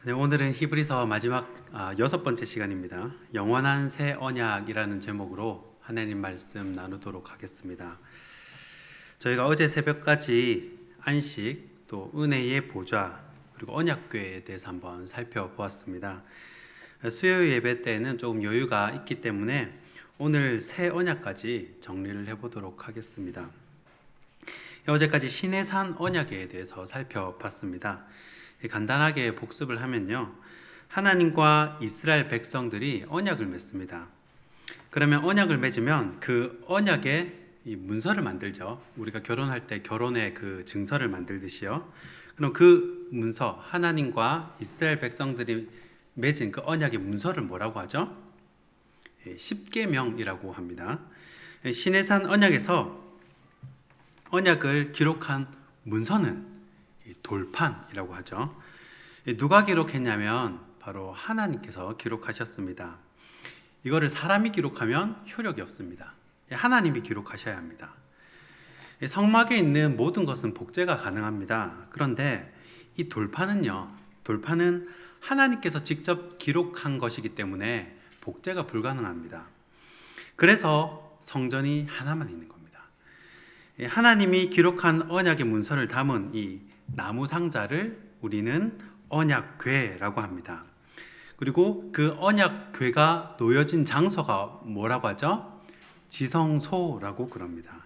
네, 오늘은 히브리서 마지막 여섯 번째 시간입니다. 영원한 새 언약이라는 제목으로 하나님 말씀 나누도록 하겠습니다. 저희가 어제 새벽까지 안식, 또 은혜의 보좌, 그리고 언약궤에 대해서 한번 살펴보았습니다. 수요 예배 때는 조금 여유가 있기 때문에 오늘 새 언약까지 정리를 해보도록 하겠습니다. 어제까지 시내산 언약에 대해서 살펴봤습니다. 간단하게 복습을 하면요, 하나님과 이스라엘 백성들이 언약을 맺습니다. 그러면 언약을 맺으면 그 언약의 이 문서를 만들죠. 우리가 결혼할 때 결혼의 그 증서를 만들듯이요. 그럼 그 문서, 하나님과 이스라엘 백성들이 맺은 그 언약의 문서를 뭐라고 하죠? 십계명이라고 합니다. 시내산 언약에서 언약을 기록한 문서는 돌판이라고 하죠. 누가 기록했냐면 바로 하나님께서 기록하셨습니다. 이거를 사람이 기록하면 효력이 없습니다. 하나님이 기록하셔야 합니다. 성막에 있는 모든 것은 복제가 가능합니다. 그런데 이 돌판은 하나님께서 직접 기록한 것이기 때문에 복제가 불가능합니다. 그래서 성전이 하나만 있는 겁니다. 하나님이 기록한 언약의 문서를 담은 이 나무 상자를 우리는 언약궤라고 합니다. 그리고 그 언약궤가 놓여진 장소가 뭐라고 하죠? 지성소라고 그럽니다.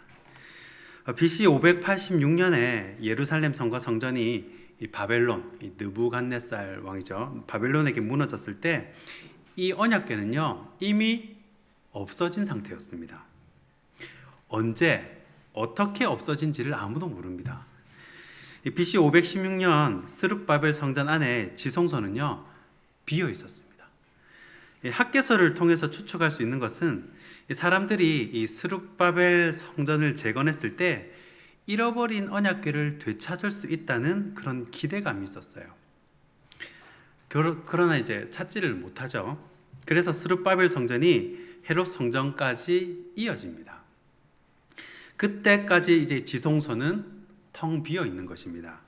BC 586년에 예루살렘 성과 성전이 이 바벨론, 이 느부갓네살 왕이죠, 바벨론에게 무너졌을 때 이 언약궤는요 이미 없어진 상태였습니다. 언제 어떻게 없어진지를 아무도 모릅니다. BC 516년 스룹바벨 성전 안에 지성소는요 비어 있었습니다. 학개서를 통해서 추측할 수 있는 것은 사람들이 이 스룹바벨 성전을 재건했을 때 잃어버린 언약궤를 되찾을 수 있다는 그런 기대감이 있었어요. 그러나 이제 찾지를 못하죠. 그래서 스룹바벨 성전이 헤롯 성전까지 이어집니다. 그때까지 이제 지성소는 텅 비어 있는 것입니다.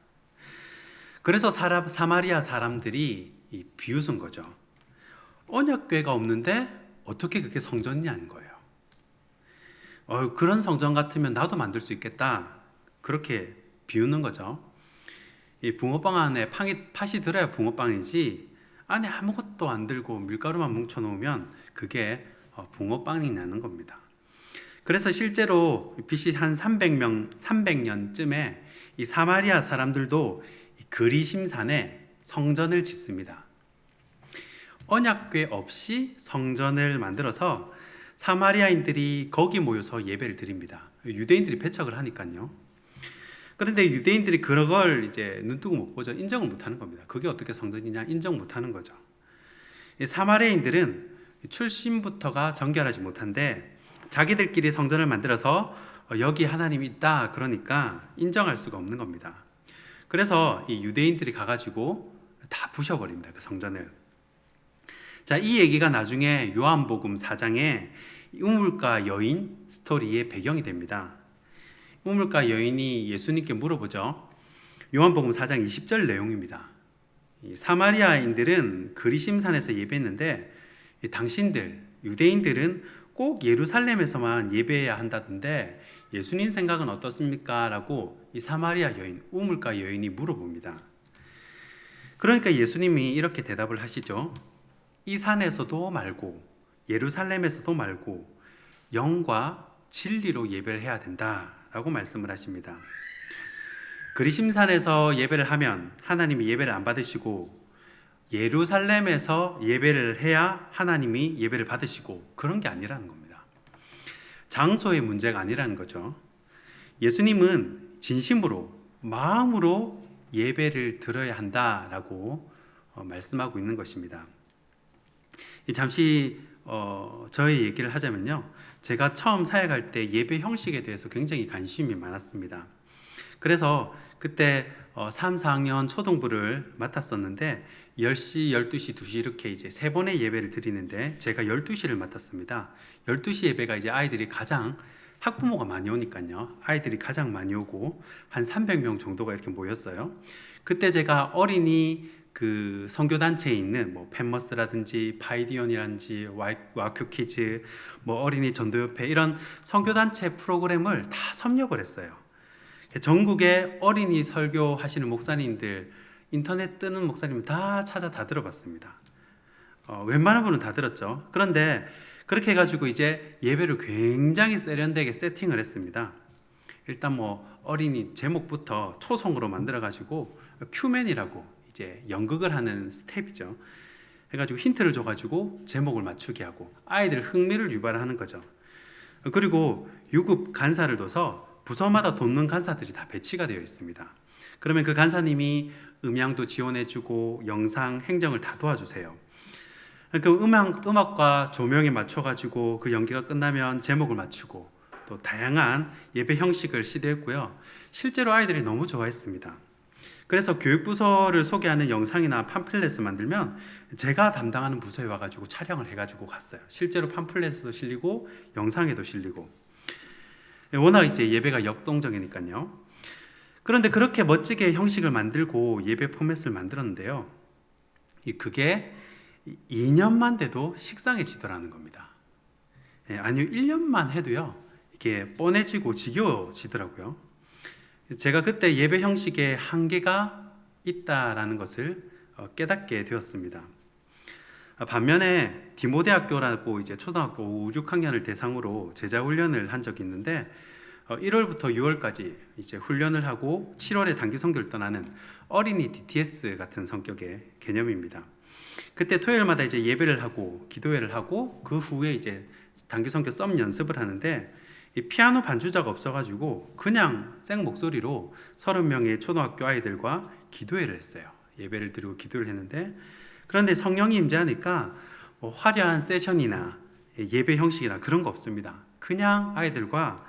그래서 사마리아 사람들이 비웃은 거죠. 언약궤가 없는데 어떻게 그게 성전이냐는 거예요. 그런 성전 같으면 나도 만들 수 있겠다, 그렇게 비웃는 거죠. 이 붕어빵 안에 팥이 들어야 붕어빵이지, 안에 아무것도 안 들고 밀가루만 뭉쳐 놓으면 그게 붕어빵이냐는 겁니다. 그래서 실제로 BC 한 300년쯤에 이 사마리아 사람들도 그리심산에 성전을 짓습니다. 언약궤 없이 성전을 만들어서 사마리아인들이 거기 모여서 예배를 드립니다. 유대인들이 배척을 하니까요. 그런데 유대인들이 그런 걸 이제 눈뜨고 못 보죠. 인정을 못 하는 겁니다. 그게 어떻게 성전이냐 인정 못 하는 거죠. 사마리아인들은 출신부터가 정결하지 못한데 자기들끼리 성전을 만들어서 여기 하나님이 있다 그러니까 인정할 수가 없는 겁니다. 그래서 이 유대인들이 가가지고 다 부셔버립니다, 그 성전을. 자, 이 얘기가 나중에 요한복음 4장에 우물가 여인 스토리의 배경이 됩니다. 우물가 여인이 예수님께 물어보죠. 요한복음 4장 20절 내용입니다. 사마리아인들은 그리심산에서 예배했는데 당신들 유대인들은 꼭 예루살렘에서만 예배해야 한다던데 예수님 생각은 어떻습니까? 라고 이 사마리아 여인, 우물가 여인이 물어봅니다. 그러니까 예수님이 이렇게 대답을 하시죠. 이 산에서도 말고 예루살렘에서도 말고 영과 진리로 예배를 해야 된다라고 말씀을 하십니다. 그리심산에서 예배를 하면 하나님이 예배를 안 받으시고 예루살렘에서 예배를 해야 하나님이 예배를 받으시고, 그런 게 아니라는 겁니다. 장소의 문제가 아니라는 거죠. 예수님은 진심으로 마음으로 예배를 드려야 한다라고 말씀하고 있는 것입니다. 잠시 저의 얘기를 하자면요, 제가 처음 사역할 때 예배 형식에 대해서 굉장히 관심이 많았습니다. 그래서 그때 3, 4학년 초등부를 맡았었는데 10시, 12시, 2시 이렇게 이제 세 번의 예배를 드리는데 제가 12시를 맡았습니다. 12시 예배가 이제 아이들이 가장, 학부모가 많이 오니까요, 아이들이 가장 많이 오고 한 300명 정도가 이렇게 모였어요. 그때 제가 어린이 그 선교 단체에 있는 뭐 펜머스라든지 파이디온이라든지 와큐키즈, 뭐 어린이 전도협회 이런 선교 단체 프로그램을 다 섭렵을 했어요. 전국에 어린이 설교하시는 목사님들, 인터넷 뜨는 목사님 다 들어봤습니다. 웬만한 분은 다 들었죠. 그런데 그렇게 해가지고 이제 예배를 굉장히 세련되게 세팅을 했습니다. 일단 뭐 어린이 제목부터 초성으로 만들어가지고 큐맨이라고 이제 연극을 하는 스텝이죠. 해가지고 힌트를 줘가지고 제목을 맞추게 하고 아이들 흥미를 유발하는 거죠. 그리고 유급 간사를 둬서 부서마다 돕는 간사들이 다 배치가 되어 있습니다. 그러면 그 간사님이 음향도 지원해주고 영상, 행정을 다 도와주세요. 그 음악과 조명에 맞춰가지고 그 연기가 끝나면 제목을 맞추고 또 다양한 예배 형식을 시도했고요. 실제로 아이들이 너무 좋아했습니다. 그래서 교육부서를 소개하는 영상이나 팜플렛을 만들면 제가 담당하는 부서에 와가지고 촬영을 해가지고 갔어요. 실제로 팜플렛에도 실리고 영상에도 실리고. 워낙 이제 예배가 역동적이니까요. 그런데 그렇게 멋지게 형식을 만들고 예배 포맷을 만들었는데요. 그게 2년만 돼도 식상해지더라는 겁니다. 아니요, 1년만 해도요, 이게 뻔해지고 지겨워지더라고요. 제가 그때 예배 형식에 한계가 있다라는 것을 깨닫게 되었습니다. 반면에 디모데학교라고 이제 초등학교 5, 6학년을 대상으로 제자 훈련을 한 적이 있는데 1월부터 6월까지 이제 훈련을 하고 7월에 단기 선교를 떠나는 어린이 DTS 같은 성격의 개념입니다. 그때 토요일마다 이제 예배를 하고 기도회를 하고 그 후에 이제 단기 선교 썸 연습을 하는데 이 피아노 반주자가 없어가지고 그냥 생 목소리로 30명의 초등학교 아이들과 기도회를 했어요. 예배를 드리고 기도를 했는데 그런데 성령이 임재하니까 뭐 화려한 세션이나 예배 형식이나 그런 거 없습니다. 그냥 아이들과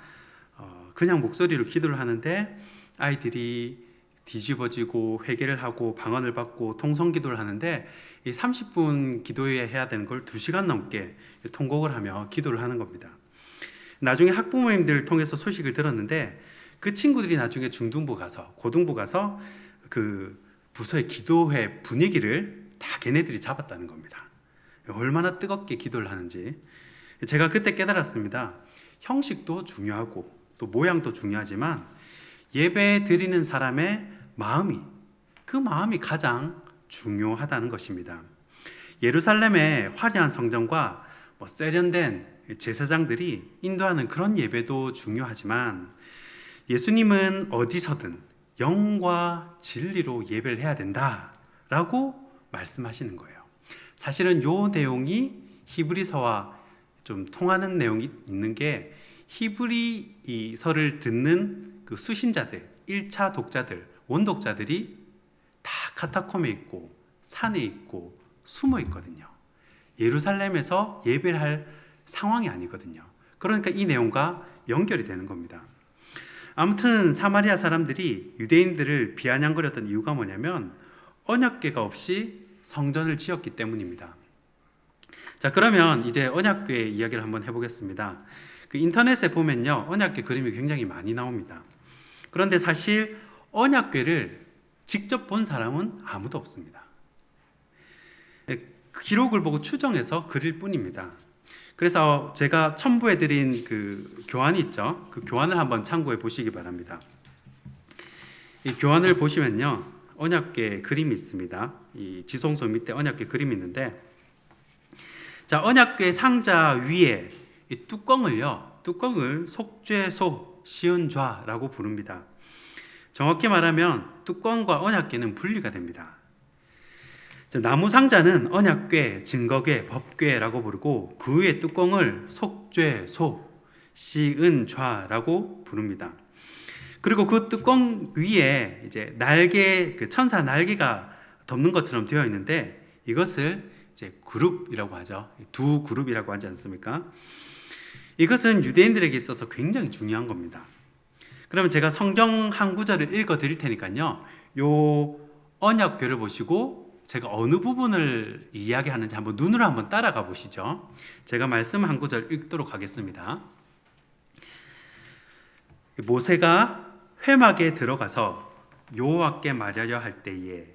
그냥 목소리로 기도를 하는데 아이들이 뒤집어지고 회개를 하고 방언을 받고 통성기도를 하는데 이 30분 기도회 해야 되는 걸 2시간 넘게 통곡을 하며 기도를 하는 겁니다. 나중에 학부모님들을 통해서 소식을 들었는데 그 친구들이 나중에 중등부 가서 고등부 가서 그 부서의 기도회 분위기를 다 걔네들이 잡았다는 겁니다. 얼마나 뜨겁게 기도를 하는지 제가 그때 깨달았습니다. 형식도 중요하고 또 모양도 중요하지만 예배 드리는 사람의 그 마음이 가장 중요하다는 것입니다. 예루살렘의 화려한 성전과 세련된 제사장들이 인도하는 그런 예배도 중요하지만 예수님은 어디서든 영과 진리로 예배를 해야 된다라고 말씀하시는 거예요. 사실은 이 내용이 히브리서와 좀 통하는 내용이 있는 게 히브리서를 듣는 그 수신자들, 1차 독자들, 원독자들이 다 카타콤에 있고 산에 있고 숨어 있거든요. 예루살렘에서 예배를 할 상황이 아니거든요. 그러니까 이 내용과 연결이 되는 겁니다. 아무튼 사마리아 사람들이 유대인들을 비아냥거렸던 이유가 뭐냐면 언약궤가 없이 성전을 지었기 때문입니다. 자, 그러면 이제 언약궤 이야기를 한번 해보겠습니다. 그 인터넷에 보면요, 언약궤 그림이 굉장히 많이 나옵니다. 그런데 사실 언약궤를 직접 본 사람은 아무도 없습니다. 기록을 보고 추정해서 그릴 뿐입니다. 그래서 제가 첨부해드린 그 교환이 있죠. 그 교환을 한번 참고해 보시기 바랍니다. 이 교환을 보시면요, 언약궤 그림이 있습니다. 이 지성소 밑에 언약궤 그림이 있는데, 자, 언약궤 상자 위에 이 뚜껑을 속죄소 시은좌라고 부릅니다. 정확히 말하면 뚜껑과 언약궤는 분리가 됩니다. 나무 상자는 언약궤, 증거궤, 법궤라고 부르고 그 위에 뚜껑을 속죄소 시은좌라고 부릅니다. 그리고 그 뚜껑 위에 이제 날개, 그 천사 날개가 덮는 것처럼 되어 있는데 이것을 이제 그룹이라고 하죠. 두 그룹이라고 하지 않습니까? 이것은 유대인들에게 있어서 굉장히 중요한 겁니다. 그러면 제가 성경 한 구절을 읽어 드릴 테니까요, 요 언약궤를 보시고 제가 어느 부분을 이야기하는지 한번 눈으로 한번 따라가 보시죠. 제가 말씀 한 구절 읽도록 하겠습니다. 모세가 회막에 들어가서 여호와께 말하려 할 때에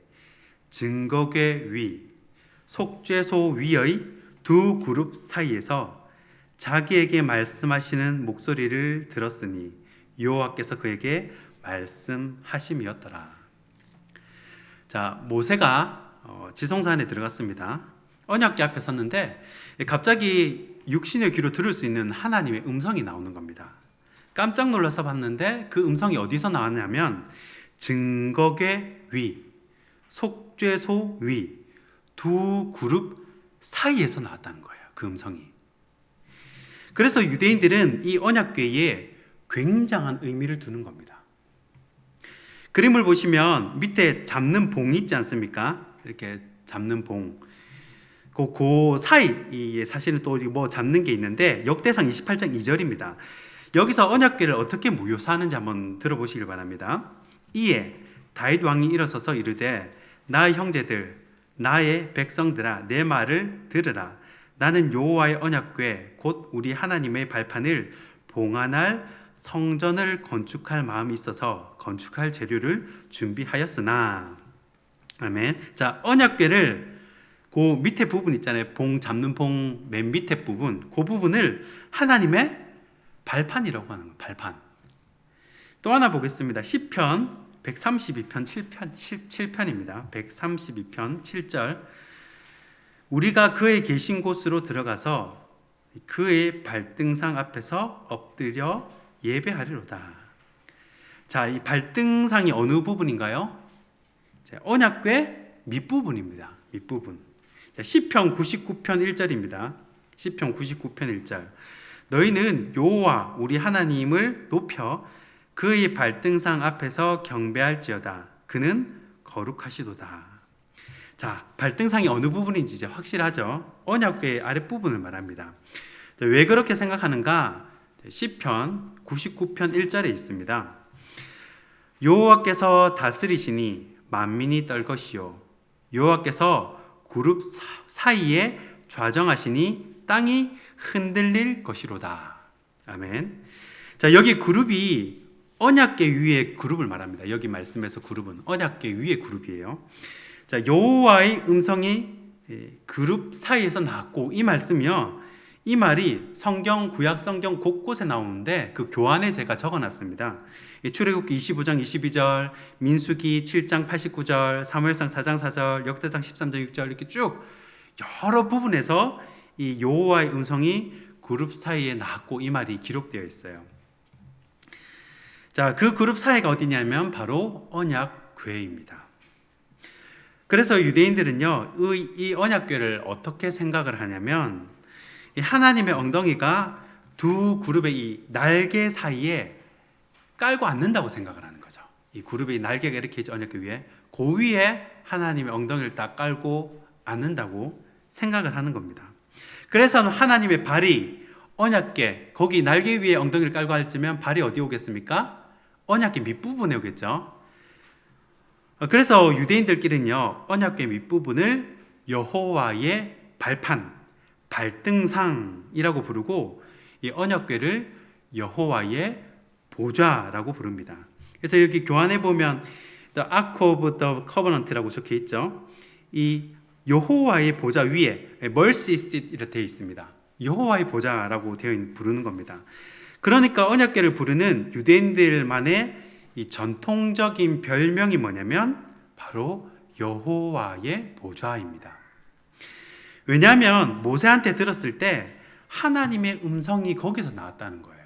증거궤 위, 속죄소 위의 두 그룹 사이에서 자기에게 말씀하시는 목소리를 들었으니 여호와께서 그에게 말씀하심이었더라. 자, 모세가 지성소 안에 들어갔습니다. 언약궤 앞에 섰는데 갑자기 육신의 귀로 들을 수 있는 하나님의 음성이 나오는 겁니다. 깜짝 놀라서 봤는데 그 음성이 어디서 나왔냐면 증거궤 위, 속죄소 위, 두 그룹 사이에서 나왔다는 거예요. 그 음성이. 그래서 유대인들은 이 언약궤에 굉장한 의미를 두는 겁니다. 그림을 보시면 밑에 잡는 봉이 있지 않습니까? 이렇게 잡는 봉. 그 사이에 사실은 또 뭐 잡는 게 있는데 역대상 28장 2절입니다. 여기서 언약궤를 어떻게 묘사하는지 한번 들어보시길 바랍니다. 이에 다윗 왕이 일어서서 이르되 나의 형제들 나의 백성들아 내 말을 들으라. 나는 여호와의 언약궤 곧 우리 하나님의 발판을 봉안할 성전을 건축할 마음이 있어서 건축할 재료를 준비하였으나. 아멘. 자, 언약궤를 그 밑에 부분 있잖아요. 봉 잡는 봉 맨 밑에 부분, 그 부분을 하나님의 발판이라고 하는 거예요. 발판. 또 하나 보겠습니다. 시편 132편 7편입니다. 132편 7절. 우리가 그의 계신 곳으로 들어가서 그의 발등상 앞에서 엎드려 예배하리로다. 자, 이 발등상이 어느 부분인가요? 언약궤 밑부분입니다. 밑부분. 시편 99편 1절입니다. 시편 99편 1절. 너희는 여호와 우리 하나님을 높여 그의 발등상 앞에서 경배할지어다. 그는 거룩하시도다. 자, 발등상이 어느 부분인지 이제 확실하죠. 언약궤의 아랫부분을 말합니다. 왜 그렇게 생각하는가? 시편 99편 1절에 있습니다. 여호와께서 다스리시니 만민이 떨 것이요 여호와께서 그룹 사이에 좌정하시니 땅이 흔들릴 것이로다. 아멘. 자, 여기 그룹이 언약궤 위의 그룹을 말합니다. 여기 말씀에서 그룹은 언약궤 위의 그룹이에요. 자, 여호와의 음성이 그룹 사이에서 나왔고, 이 말씀이요, 이 말이 성경, 구약 성경 곳곳에 나오는데 그 교환에 제가 적어놨습니다. 출애굽기 25장 22절, 민수기 7장 89절, 사무엘상 4장 4절, 역대상 13장 6절 이렇게 쭉 여러 부분에서 이 여호와의 음성이 그룹 사이에 나왔고 이 말이 기록되어 있어요. 자, 그 그룹 사이가 어디냐면 바로 언약궤입니다. 그래서 유대인들은요, 이 언약궤를 어떻게 생각을 하냐면 이 하나님의 엉덩이가 두 그룹의 이 날개 사이에 깔고 앉는다고 생각을 하는 거죠. 이 그룹의 날개가 이렇게 있죠, 언약궤 위에. 그 위에 하나님의 엉덩이를 딱 깔고 앉는다고 생각을 하는 겁니다. 그래서 하나님의 발이 언약궤, 거기 날개 위에 엉덩이를 깔고 앉으면 발이 어디 오겠습니까? 언약궤 밑부분에 오겠죠. 그래서 유대인들끼리는요, 언약궤 밑부분을 여호와의 발판, 발등상이라고 부르고 이 언약궤를 여호와의 보좌라고 부릅니다. 그래서 여기 교환에 보면 The Ark of the Covenant라고 적혀 있죠. 이 여호와의 보좌 위에 Mercy Seat 이렇게 되어 있습니다. 여호와의 보좌라고 부르는 겁니다. 그러니까 언약궤를 부르는 유대인들만의 이 전통적인 별명이 뭐냐면 바로 여호와의 보좌입니다. 왜냐하면 모세한테 들었을 때 하나님의 음성이 거기서 나왔다는 거예요.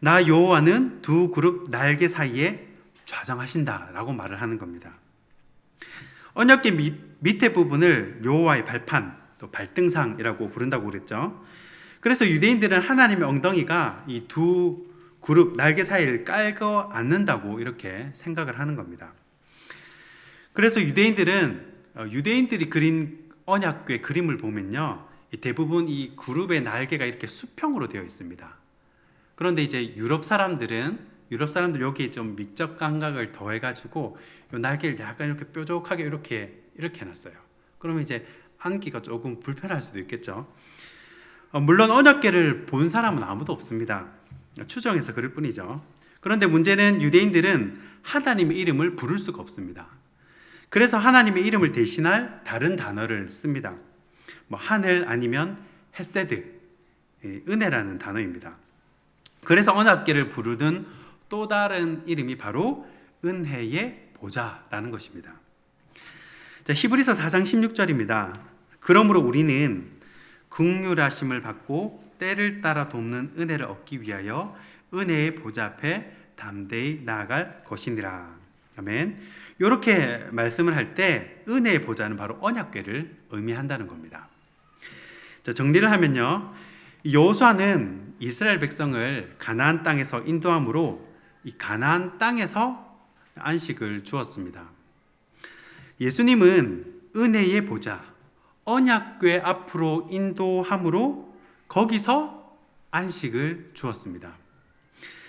나 여호와는 두 그룹 날개 사이에 좌정하신다라고 말을 하는 겁니다. 언약궤 밑에 부분을 여호와의 발판, 또 발등상이라고 부른다고 그랬죠. 그래서 유대인들은 하나님의 엉덩이가 이 두 그룹 날개 사이를 깔고 앉는다고 이렇게 생각을 하는 겁니다. 그래서 유대인들이 그린 언약궤 그림을 보면요, 대부분 이 그룹의 날개가 이렇게 수평으로 되어 있습니다. 그런데 이제 유럽 사람들 여기에 좀 미적 감각을 더해가지고 이 날개를 약간 이렇게 뾰족하게 이렇게 해놨어요. 그러면 이제 앉기가 조금 불편할 수도 있겠죠. 물론 언약궤를 본 사람은 아무도 없습니다. 추정해서 그럴 뿐이죠. 그런데 문제는 유대인들은 하나님의 이름을 부를 수가 없습니다. 그래서 하나님의 이름을 대신할 다른 단어를 씁니다. 뭐 하늘 아니면 헤세드, 은혜라는 단어입니다. 그래서 언약궤를 부르는 또 다른 이름이 바로 은혜의 보좌라는 것입니다. 자, 히브리서 4장 16절입니다. 그러므로 우리는 긍휼하심을 받고 때를 따라 돕는 은혜를 얻기 위하여 은혜의 보좌 앞에 담대히 나아갈 것이니라. 아멘. 이렇게 말씀을 할 때 은혜의 보좌는 바로 언약궤를 의미한다는 겁니다. 자, 정리를 하면요, 여호수아는 이스라엘 백성을 가나안 땅에서 인도함으로 이 가나안 땅에서 안식을 주었습니다. 예수님은 은혜의 보좌, 언약궤 앞으로 인도함으로 거기서 안식을 주었습니다.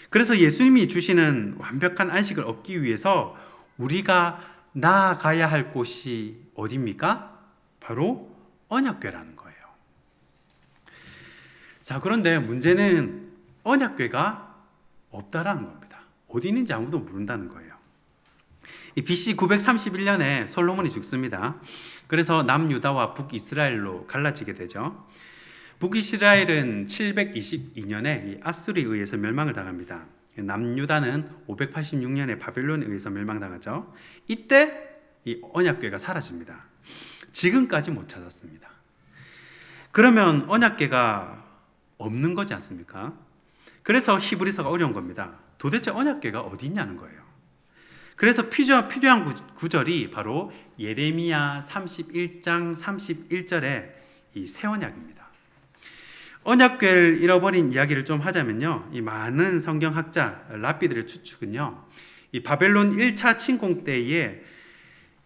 그래서 예수님이 주시는 완벽한 안식을 얻기 위해서 우리가 나아가야 할 곳이 어디입니까? 바로 언약궤라는 거예요. 자, 그런데 문제는 언약궤가 없다라는 겁니다. 어디 있는지 아무도 모른다는 거예요. 이 BC 931년에 솔로몬이 죽습니다. 그래서 남유다와 북이스라엘로 갈라지게 되죠. 북이스라엘은 722년에 아수르에 의해서 멸망을 당합니다. 남유다는 586년에 바벨론에 의해서 멸망당하죠. 이때 이 언약궤가 사라집니다. 지금까지 못 찾았습니다. 그러면 언약궤가 없는 거지 않습니까? 그래서 히브리서가 어려운 겁니다. 도대체 언약궤가 어디 있냐는 거예요. 그래서 필요한 구절이 바로 예레미야 31장 31절의 이 새 언약입니다. 언약궤를 잃어버린 이야기를 좀 하자면요, 이 많은 성경학자 랍비들의 추측은요, 이 바벨론 1차 침공 때에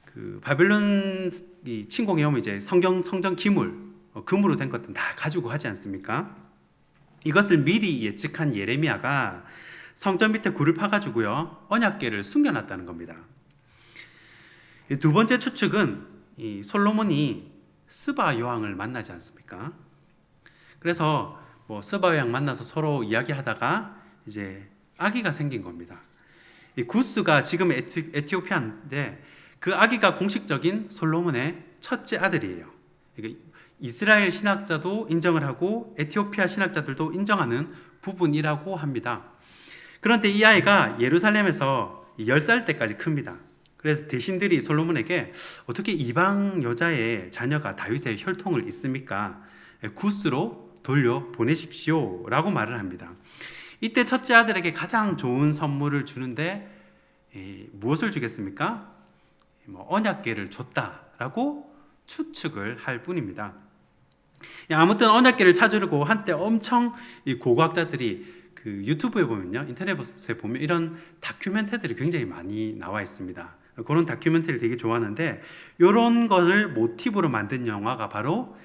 그 바벨론 침공에 오면 이제 성전 기물, 금으로 된 것들 다 가지고 하지 않습니까? 이것을 미리 예측한 예레미야가 성전 밑에 굴을 파가지고요, 언약궤를 숨겨놨다는 겁니다. 두 번째 추측은 이 솔로몬이 스바 여왕을 만나지 않습니까? 그래서 뭐 스바 여왕 만나서 서로 이야기하다가 이제 아기가 생긴 겁니다. 이 구스가 지금 에티오피아인데 그 아기가 공식적인 솔로몬의 첫째 아들이에요. 그러니까 이스라엘 신학자도 인정을 하고 에티오피아 신학자들도 인정하는 부분이라고 합니다. 그런데 이 아이가 예루살렘에서 10살 때까지 큽니다. 그래서 대신들이 솔로몬에게 어떻게 이방 여자의 자녀가 다윗의 혈통을 잇습니까? 구스로 돌려 보내십시오 라고 말을 합니다. 이때 첫째 아들에게 가장 좋은 선물을 주는데 무엇을 주겠습니까? 언약궤를 줬다라고 추측을 할 뿐입니다. 아무튼 언약궤를 찾으려고 한때 엄청 고고학자들이 그 유튜브에 보면요, 인터넷에 보면 이런 다큐멘터리들이 굉장히 많이 나와 있습니다. 그런 다큐멘터리를 되게 좋아하는데 이런 것을 모티브로 만든 영화가 바로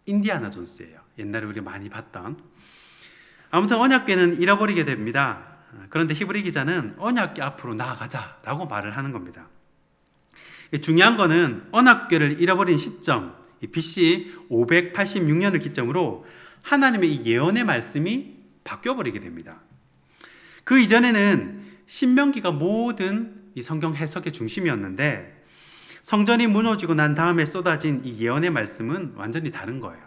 인디아나 존스예요. 옛날에 우리 많이 봤던. 아무튼 언약궤는 잃어버리게 됩니다. 그런데 히브리 기자는 언약궤 앞으로 나아가자라고 말을 하는 겁니다. 중요한 거는 언약궤를 잃어버린 시점, BC 586년을 기점으로 하나님의 이 예언의 말씀이 바뀌어버리게 됩니다. 그 이전에는 신명기가 모든 이 성경 해석의 중심이었는데 성전이 무너지고 난 다음에 쏟아진 이 예언의 말씀은 완전히 다른 거예요.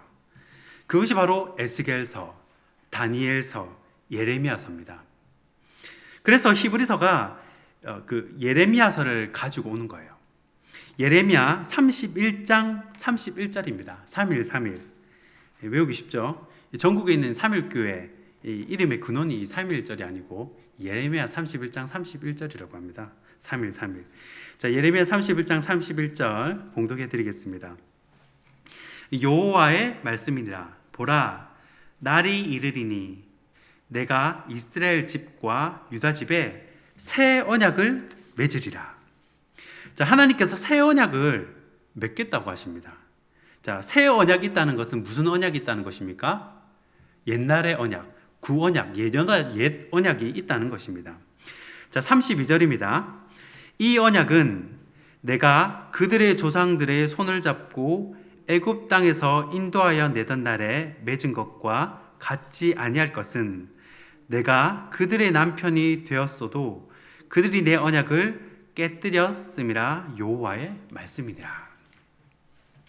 그것이 바로 에스겔서, 다니엘서, 예레미야서입니다. 그래서 히브리서가 그 예레미야서를 가지고 오는 거예요. 예레미야 31장 31절입니다. 3.1 외우기 쉽죠? 전국에 있는 3.1교회 이름의 근원이 3.1절이 아니고 예레미야 31장 31절이라고 합니다. 3.1 자, 예레미야 31장 31절 봉독해 드리겠습니다. 여호와의 말씀이니라. 보라, 날이 이르리니 내가 이스라엘 집과 유다 집에 새 언약을 맺으리라. 자, 하나님께서 새 언약을 맺겠다고 하십니다. 자, 새 언약이 있다는 것은 무슨 언약이 있다는 것입니까? 옛날의 언약, 구언약, 옛 언약이 있다는 것입니다. 자, 32절입니다. 이 언약은 내가 그들의 조상들의 손을 잡고 애굽 땅에서 인도하여 내던 날에 맺은 것과 같지 아니할 것은 내가 그들의 남편이 되었어도 그들이 내 언약을 깨뜨렸음이라 여호와의 말씀이니라.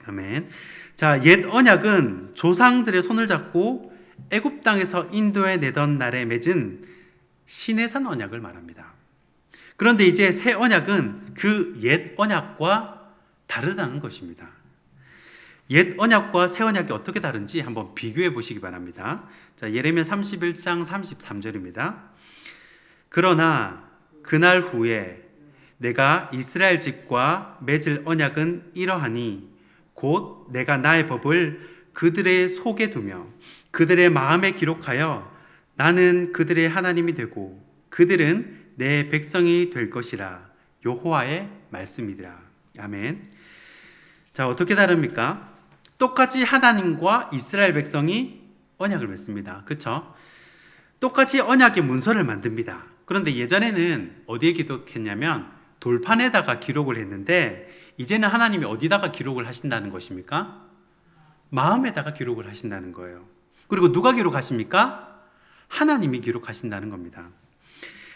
아멘. 자, 옛 언약은 조상들의 손을 잡고 애굽 땅에서 인도해 내던 날에 맺은 시내산 언약을 말합니다. 그런데 이제 새 언약은 그 옛 언약과 다르다는 것입니다. 옛 언약과 새 언약이 어떻게 다른지 한번 비교해 보시기 바랍니다. 자, 예레미야 31장 33절입니다. 그러나 그날 후에 내가 이스라엘 집과 맺을 언약은 이러하니 곧 내가 나의 법을 그들의 속에 두며 그들의 마음에 기록하여 나는 그들의 하나님이 되고 그들은 내 백성이 될 것이라. 여호와의 말씀이더라. 아멘. 자, 어떻게 다릅니까? 똑같이 하나님과 이스라엘 백성이 언약을 맺습니다. 그렇죠? 똑같이 언약의 문서를 만듭니다. 그런데 예전에는 어디에 기록했냐면 돌판에다가 기록을 했는데 이제는 하나님이 어디다가 기록을 하신다는 것입니까? 마음에다가 기록을 하신다는 거예요. 그리고 누가 기록하십니까? 하나님이 기록하신다는 겁니다.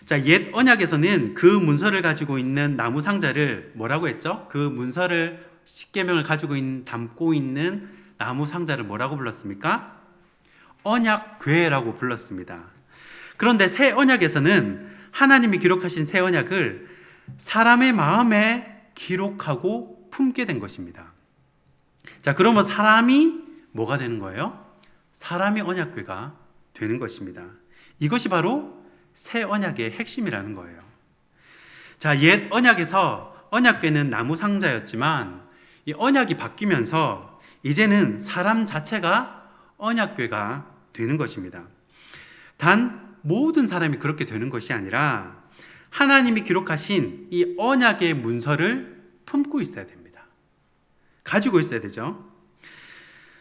자, 옛 언약에서는 그 문서를 가지고 있는 나무 상자를 뭐라고 했죠? 그 문서를 십계명을 가지고 담고 있는 나무 상자를 뭐라고 불렀습니까? 언약궤라고 불렀습니다. 그런데 새 언약에서는 하나님이 기록하신 새 언약을 사람의 마음에 기록하고 품게 된 것입니다. 자, 그러면 사람이 뭐가 되는 거예요? 사람이 언약궤가 되는 것입니다. 이것이 바로 새 언약의 핵심이라는 거예요. 자, 옛 언약에서 언약궤는 나무 상자였지만 이 언약이 바뀌면서 이제는 사람 자체가 언약궤가 되는 것입니다. 단 모든 사람이 그렇게 되는 것이 아니라 하나님이 기록하신 이 언약의 문서를 품고 있어야 됩니다. 가지고 있어야 되죠.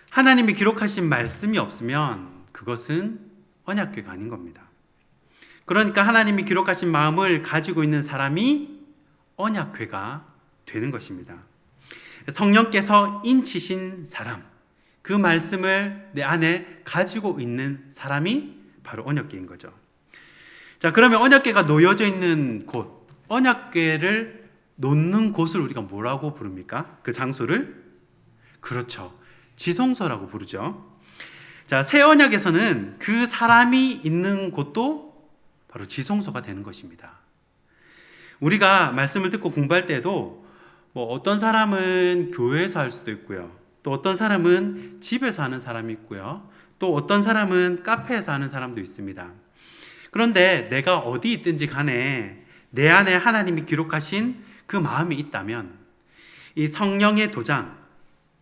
하나님이 기록하신 말씀이 없으면 그것은 언약궤가 아닌 겁니다. 그러니까 하나님이 기록하신 마음을 가지고 있는 사람이 언약궤가 되는 것입니다. 성령께서 인치신 사람, 그 말씀을 내 안에 가지고 있는 사람이 바로 언약궤인 거죠. 자, 그러면 언약궤가 놓여져 있는 곳, 언약궤를 놓는 곳을 우리가 뭐라고 부릅니까? 그 장소를? 그렇죠. 지성소라고 부르죠. 자, 새 언약에서는 그 사람이 있는 곳도 바로 지성소가 되는 것입니다. 우리가 말씀을 듣고 공부할 때도 어떤 사람은 교회에서 할 수도 있고요. 또 어떤 사람은 집에서 하는 사람이 있고요. 또 어떤 사람은 카페에서 하는 사람도 있습니다. 그런데 내가 어디 있든지 간에 내 안에 하나님이 기록하신 그 마음이 있다면, 이 성령의 도장,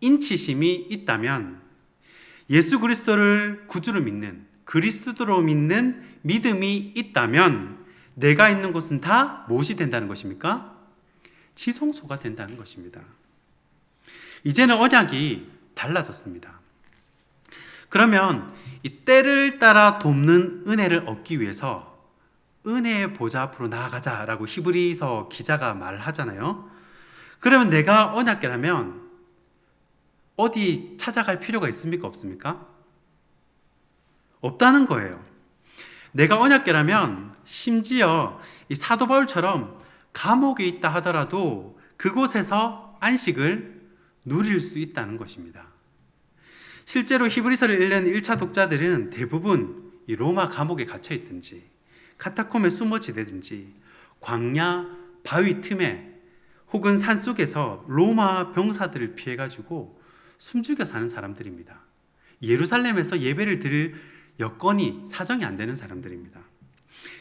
인치심이 있다면, 예수 그리스도를 구주로 믿는, 그리스도로 믿는 믿음이 있다면 내가 있는 곳은 다 무엇이 된다는 것입니까? 지성소가 된다는 것입니다. 이제는 언약이 달라졌습니다. 그러면 이 때를 따라 돕는 은혜를 얻기 위해서 은혜의 보좌 앞으로 나아가자라고 히브리서 기자가 말하잖아요. 그러면 내가 언약궤라면 어디 찾아갈 필요가 있습니까? 없습니까? 없다는 거예요. 내가 언약궤라면 심지어 이 사도 바울처럼 감옥에 있다 하더라도 그곳에서 안식을 누릴 수 있다는 것입니다. 실제로 히브리서를 읽는 1차 독자들은 대부분 이 로마 감옥에 갇혀 있든지 카타콤에 숨어 지내든지 광야 바위 틈에 혹은 산속에서 로마 병사들을 피해 가지고 숨죽여 사는 사람들입니다. 예루살렘에서 예배를 드릴 여건이 사정이 안 되는 사람들입니다.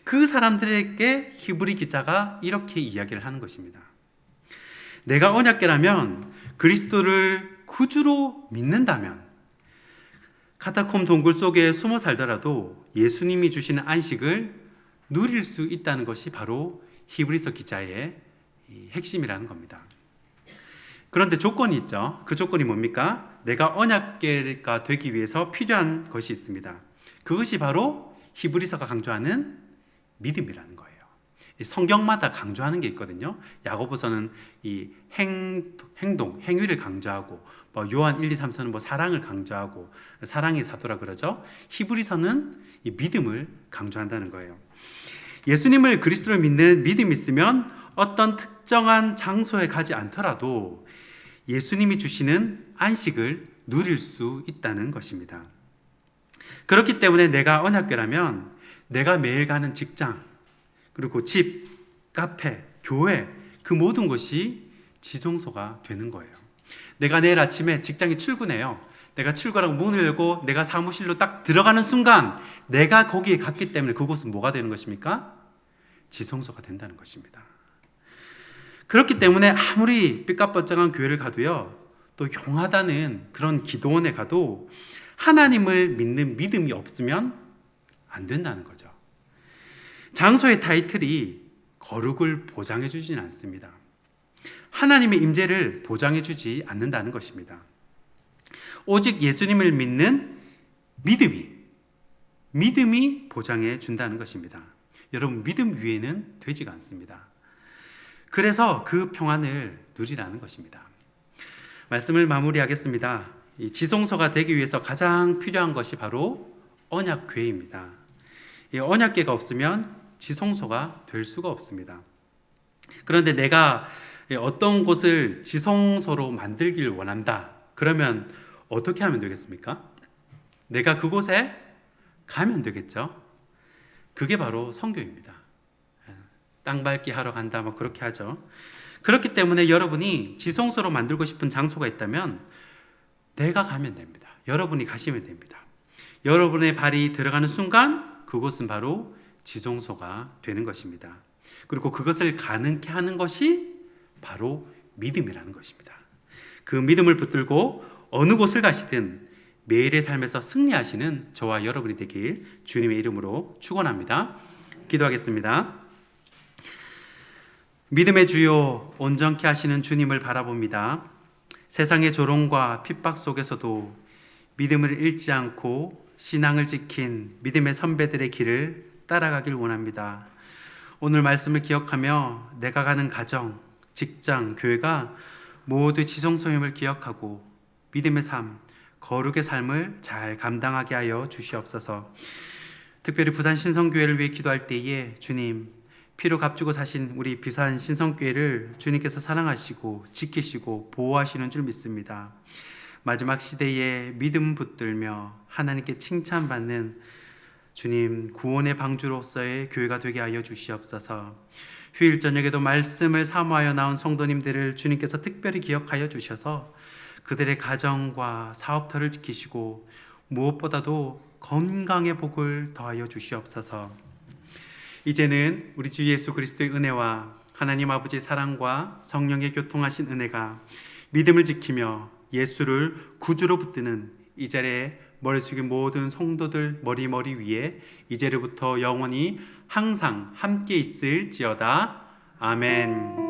그 사람들에게 히브리 기자가 이렇게 이야기를 하는 것입니다. 내가 언약궤라면 그리스도를 구주로 믿는다면 카타콤 동굴 속에 숨어 살더라도 예수님이 주시는 안식을 누릴 수 있다는 것이 바로 히브리서 기자의 핵심이라는 겁니다. 그런데 조건이 있죠. 그 조건이 뭡니까? 내가 언약궤가 되기 위해서 필요한 것이 있습니다. 그것이 바로 히브리서가 강조하는 믿음이라는 거예요. 성경마다 강조하는 게 있거든요. 야고보서는 이 행동, 행위를 강조하고, 요한 1, 2, 3서는 사랑을 강조하고, 사랑의 사도라 그러죠. 히브리서는 이 믿음을 강조한다는 거예요. 예수님을 그리스도로 믿는 믿음이 있으면 어떤 특정한 장소에 가지 않더라도 예수님이 주시는 안식을 누릴 수 있다는 것입니다. 그렇기 때문에 내가 언약궤라면 내가 매일 가는 직장, 그리고 집, 카페, 교회, 그 모든 것이 지성소가 되는 거예요. 내가 내일 아침에 직장에 출근해요. 내가 출근하고 문을 열고 내가 사무실로 딱 들어가는 순간 내가 거기에 갔기 때문에 그곳은 뭐가 되는 것입니까? 지성소가 된다는 것입니다. 그렇기 때문에 아무리 삐까뻔쩍한 교회를 가도요, 또 용하다는 그런 기도원에 가도 하나님을 믿는 믿음이 없으면 안 된다는 거죠. 장소의 타이틀이 거룩을 보장해 주지는 않습니다. 하나님의 임재를 보장해 주지 않는다는 것입니다. 오직 예수님을 믿는 믿음이 보장해 준다는 것입니다. 여러분, 믿음 위에는 되지가 않습니다. 그래서 그 평안을 누리라는 것입니다. 말씀을 마무리하겠습니다. 이 지성소가 되기 위해서 가장 필요한 것이 바로 언약궤입니다. 이 언약궤가 없으면 지성소가 될 수가 없습니다. 그런데 내가 어떤 곳을 지성소로 만들길 원한다. 그러면 어떻게 하면 되겠습니까? 내가 그곳에 가면 되겠죠. 그게 바로 선교입니다. 땅 밟기 하러 간다, 뭐 그렇게 하죠. 그렇기 때문에 여러분이 지성소로 만들고 싶은 장소가 있다면 내가 가면 됩니다. 여러분이 가시면 됩니다. 여러분의 발이 들어가는 순간 그곳은 바로 지성소가 되는 것입니다. 그리고 그것을 가능케 하는 것이 바로 믿음이라는 것입니다. 그 믿음을 붙들고 어느 곳을 가시든 매일의 삶에서 승리하시는 저와 여러분이 되길 주님의 이름으로 축원합니다. 기도하겠습니다. 믿음의 주요, 온전케 하시는 주님을 바라봅니다. 세상의 조롱과 핍박 속에서도 믿음을 잃지 않고 신앙을 지킨 믿음의 선배들의 길을 따라가길 원합니다. 오늘 말씀을 기억하며 내가 가는 가정, 직장, 교회가 모두 지성소임을 기억하고 믿음의 삶, 거룩의 삶을 잘 감당하게 하여 주시옵소서. 특별히 부산 신성교회를 위해 기도할 때에 주님, 피로 값주고 사신 우리 부산 신성교회를 주님께서 사랑하시고 지키시고 보호하시는 줄 믿습니다. 마지막 시대에 믿음 붙들며 하나님께 칭찬받는 주님 구원의 방주로서의 교회가 되게 하여 주시옵소서. 휴일 저녁에도 말씀을 사모하여 나온 성도님들을 주님께서 특별히 기억하여 주셔서 그들의 가정과 사업터를 지키시고 무엇보다도 건강의 복을 더하여 주시옵소서. 이제는 우리 주 예수 그리스도의 은혜와 하나님 아버지의 사랑과 성령의 교통하신 은혜가 믿음을 지키며 예수를 구주로 붙드는 이 자리에 머리 숙인 모든 성도들 머리 위에 이제부터 영원히 항상 함께 있을지어다. 아멘.